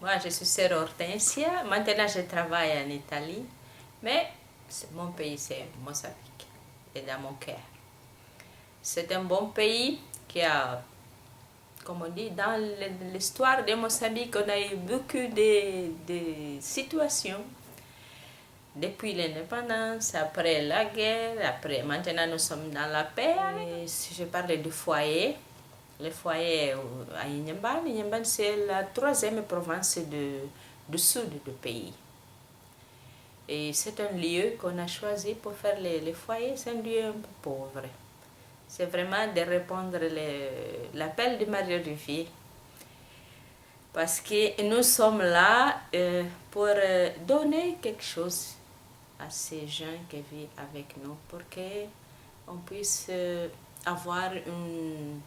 Moi, je suis sœur Hortensia. Maintenant, je travaille en Italie. Mais mon pays, c'est Mozambique. Et dans mon cœur. C'est un bon pays qui a, comme on dit, dans l'histoire de Mozambique, on a eu beaucoup de situations. Depuis l'indépendance, après la guerre, après maintenant nous sommes dans la paix. Et si je parle du foyer, le foyer à Inhambane, Inhambane c'est la troisième province du sud du pays. Et c'est un lieu qu'on a choisi pour faire les foyers, c'est un lieu un peu pauvre. C'est vraiment de répondre l'appel de Marie-Olivier. Parce que nous sommes là pour donner quelque chose à ces gens qui vivent avec nous pour qu'on puisse avoir une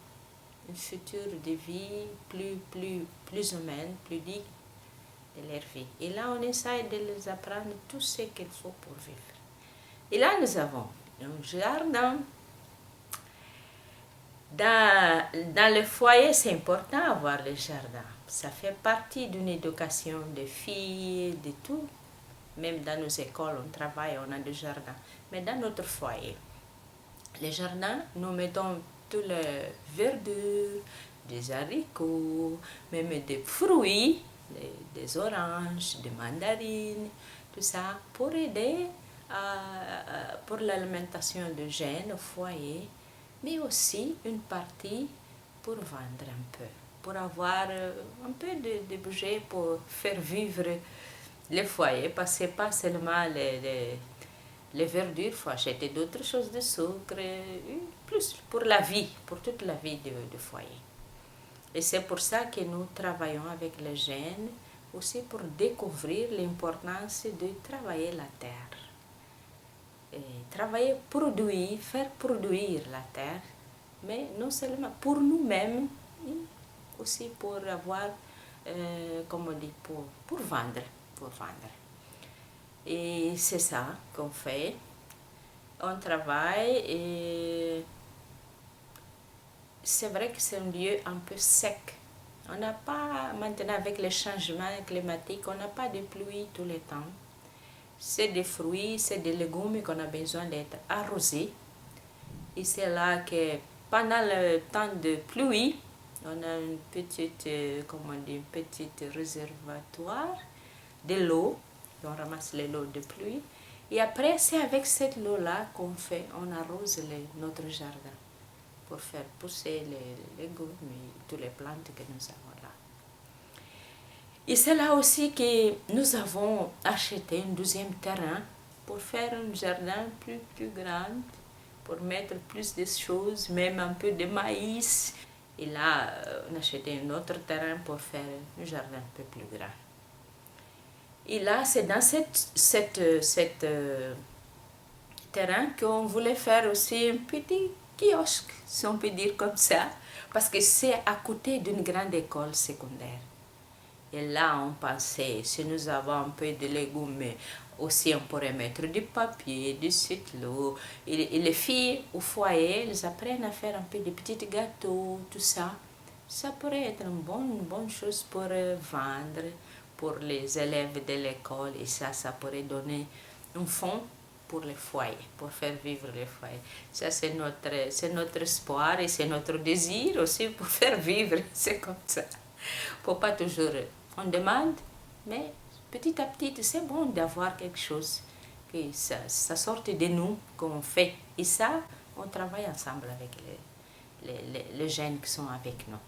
future de vie plus humaine, plus digne de leur vie. Et là, on essaie de les apprendre tout ce qu'il faut pour vivre. Et là, nous avons un jardin. Dans le foyer, c'est important d'avoir le jardin. Ça fait partie d'une éducation des filles, de tout. Même dans nos écoles, on travaille, on a des jardins. Mais dans notre foyer, les jardins, nous mettons tous les verdures, des haricots, même des fruits, des oranges, des mandarines, tout ça, pour aider pour l'alimentation de jeunes au foyer, mais aussi une partie pour vendre un peu, pour avoir un peu de budget pour faire vivre le foyer, parce que pas seulement les verdures, il faut acheter d'autres choses, de sucre, plus pour la vie, pour toute la vie du foyer. Et c'est pour ça que nous travaillons avec les jeunes, aussi pour découvrir l'importance de travailler la terre. Et travailler, produire, faire produire la terre, mais non seulement pour nous-mêmes, aussi pour avoir, comme on dit, pour vendre. Et c'est ça qu'on fait. On travaille et c'est vrai que c'est un lieu un peu sec. On n'a pas, maintenant avec les changements climatiques, on n'a pas de pluie tout le temps. C'est des fruits, c'est des légumes qu'on a besoin d'être arrosés. Et c'est là que pendant le temps de pluie, on a une petite, réservoir de l'eau. On ramasse les lots de pluie. Et après, c'est avec cette eau-là on arrose notre jardin pour faire pousser les légumes et toutes les plantes que nous avons là. Et c'est là aussi que nous avons acheté un deuxième terrain pour faire un jardin plus grand, pour mettre plus de choses, même un peu de maïs. Et là, on a acheté un autre terrain pour faire un jardin un peu plus grand. Et là, c'est dans cette terrain qu'on voulait faire aussi un petit kiosque, si on peut dire comme ça, parce que c'est à côté d'une grande école secondaire. Et là, on pensait, si nous avons un peu de légumes, aussi on pourrait mettre du papier, du stylo. Et les filles au foyer, elles apprennent à faire un peu de petits gâteaux, tout ça. Ça pourrait être une bonne chose pour vendre pour les élèves de l'école. Et ça pourrait donner un fonds pour les foyers, pour faire vivre les foyers. Ça, c'est notre espoir et c'est notre désir aussi pour faire vivre. C'est comme ça. Faut pas toujours, on demande, mais petit à petit, c'est bon d'avoir quelque chose, que ça sorte de nous, qu'on fait. Et ça, on travaille ensemble avec les jeunes qui sont avec nous.